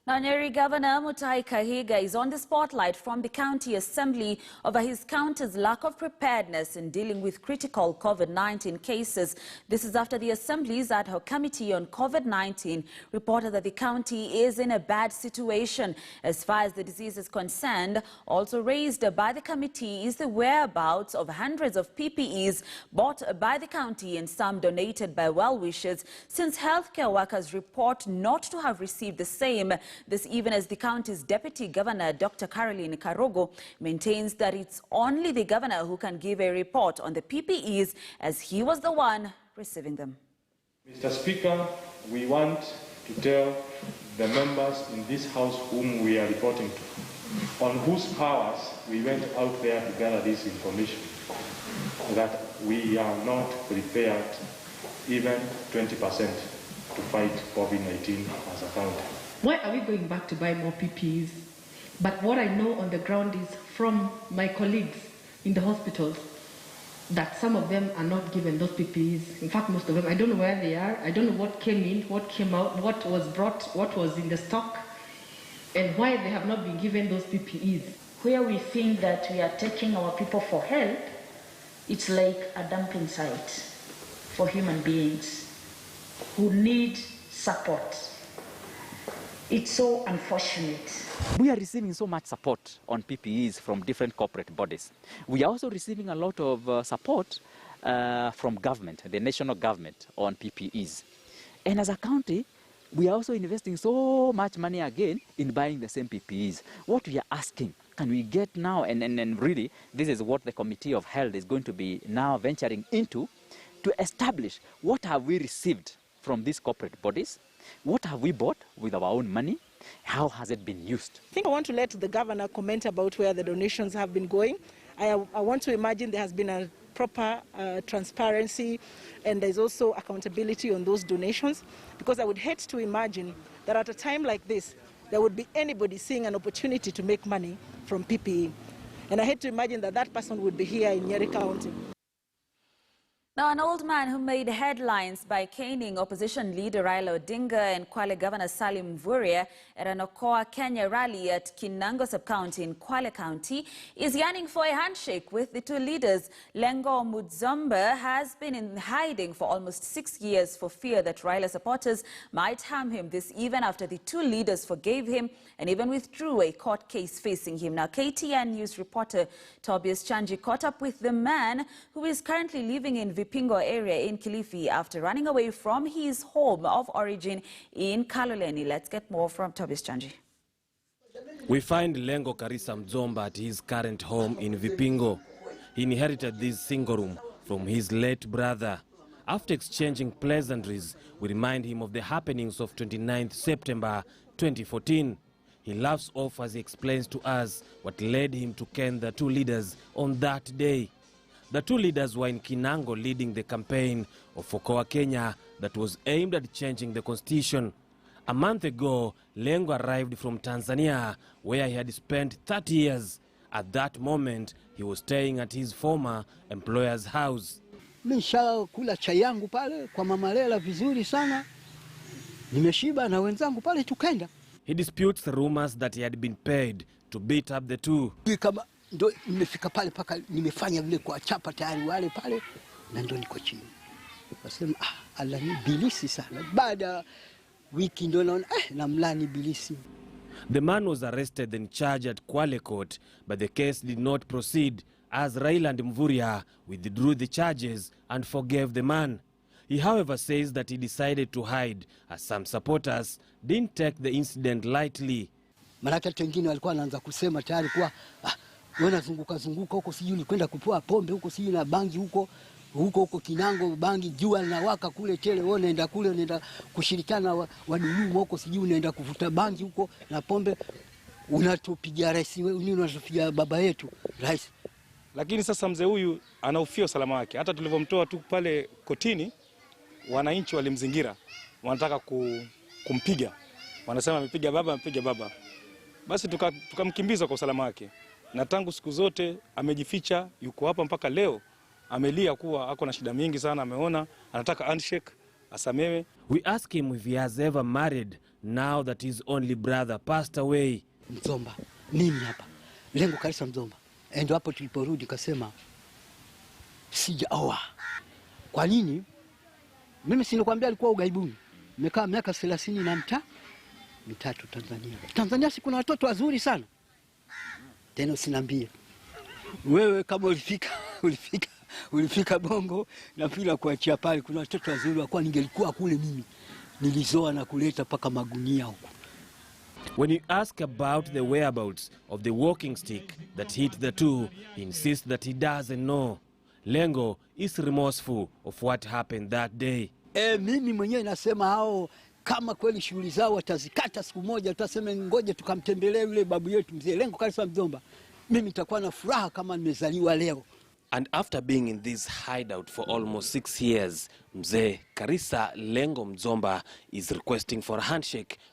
Now, Nyeri Governor Mutahi Kahiga is on the spotlight from the county assembly over his county's lack of preparedness in dealing with critical COVID-19 cases. This is after the assembly's ad hoc committee on COVID-19 reported that the county is in a bad situation as far as the disease is concerned. Also raised by the committee is the whereabouts of hundreds of PPEs bought by the county and some donated by well-wishers, since healthcare workers report not to have received the same. This even as the county's Deputy Governor, Dr. Caroline Karogo, maintains that it's only the governor who can give a report on the PPEs as he was the one receiving them. Mr. Speaker, we want to tell the members in this House whom we are reporting to, on whose powers we went out there to gather this information, that we are not prepared even 20% to fight COVID-19 as a county. Why are we going back to buy more PPEs? But what I know on the ground is from my colleagues in the hospitals that some of them are not given those PPEs. In fact, most of them, I don't know where they are. I don't know what came in, what came out, what was brought, what was in the stock, and why they have not been given those PPEs. Where we think that we are taking our people for help, it's like a dumping site for human beings who need support. It's so unfortunate. We are receiving so much support on PPEs from different corporate bodies. We are also receiving a lot of support from government, the national government, on PPEs. And as a county, we are also investing so much money again in buying the same PPEs. What we are asking, can we get now, and really, this is what the Committee of Health is going to be now venturing into, to establish what have we received from these corporate bodies, what have we bought with our own money, how has it been used? I think I want to let the governor comment about where the donations have been going. I want to imagine there has been a proper transparency, and there's also accountability on those donations, because I would hate to imagine that at a time like this, there would be anybody seeing an opportunity to make money from PPE. And I hate to imagine that that person would be here in Nyeri County. Now, an old man who made headlines by caning opposition leader Raila Odinga and Kwale Governor Salim Mvurya at an Okoa Kenya rally at Kinango Sub-County in Kwale County is yearning for a handshake with the two leaders. Lengo Mudzomba has been in hiding for almost 6 years for fear that Raila supporters might harm him, this even after the two leaders forgave him and even withdrew a court case facing him. Now, KTN News reporter Tobias Chanji caught up with the man who is currently living in Vipingo area in Kilifi after running away from his home of origin in Kaloleni. Let's get more from Tobias Chanji. We find Lengo Karisa Mdzomba at his current home in Vipingo. He inherited this single room from his late brother. After exchanging pleasantries, we remind him of the happenings of 29th September 2014. He laughs off as he explains to us what led him to ken the two leaders on that day. The two leaders were in Kinango leading the campaign of Okoa Kenya that was aimed at changing the constitution. A month ago, Lengo arrived from Tanzania, where he had spent 30 years. At that moment, he was staying at his former employer's house. Nimeshakula chai yangu pale kwa Mama Lela vizuri sana. Nimeshiba na wenzangu pale tukaenda. He disputes the rumors that he had been paid to beat up the two. Kama ndo nimefika pale paka nimefanya vile kwa chapa tayari wale pale na ndo niko chini. Wasema ala ni bilisi sana. Baada wiki ndo naona namlani bilisi. The man was arrested and charged at Kwale Court, but the case did not proceed as Raila and Mvurya withdrew the charges and forgave the man. He, however, says that he decided to hide as some supporters didn't take the incident lightly. Maraka wengine walikuwa wanaanza kusema tayari kwa wanazunguka huko, sijui ni kwenda kupoa pombe huko, sijui na bangi huko Kinango, bangi jua linawaka kule tele, wewe unaenda kule, unaenda kushirikiana wadulumu huko, sijui unaenda kuvuta bangi huko na pombe, unatupigia rais wewe, nini unatupigia baba yetu rais. Lakini sasa mzee huyu anahofia usalama wake. Hata tulivomtoa tu pale kotini, wananchi walimzingira, wanataka kumpiga. Wanasema amepiga baba. Basi tukamkimbiza kwa usalama wake. Na tangu siku zote amejificha, yuko hapa mpaka leo. Amelia kuwa ako na shida mingi sana, ameona anataka handshake, asamewe. We ask him if he has ever married now that his only brother passed away. Mzomba, mimi hapa. Lengo Karisa Mzomba. Endo hapo tuliporudi kasema sijaoa. Kwa nini? Mimi si nikwambia alikuwa ugaibuni. Nimekaa miaka 33 Tanzania. Tanzania si kuna watoto wazuri sana. Tena usiniambie. Wewe kama ulifika Bongo na pila kuachia pale kuna watoto wazuri wa kwa ningelikuwa kule mimi. Nilizoa na kuleta paka magunia huko. When you ask about the whereabouts of the walking stick that hit the two, he insists that he doesn't know. Lengo is remorseful of what happened that day. Mimi mwenyewe nasema hao kama kweli shughuli zao watazikata siku moja, tutasema ngoje tukamtembelee yule babu yetu mzee Lengo Karisa Mzomba. Mimi nitakuwa na furaha kama nimezaliwa leo. And after being in this hideout for almost 6 years, Mzee Karisa Lengo Mzomba is requesting for a handshake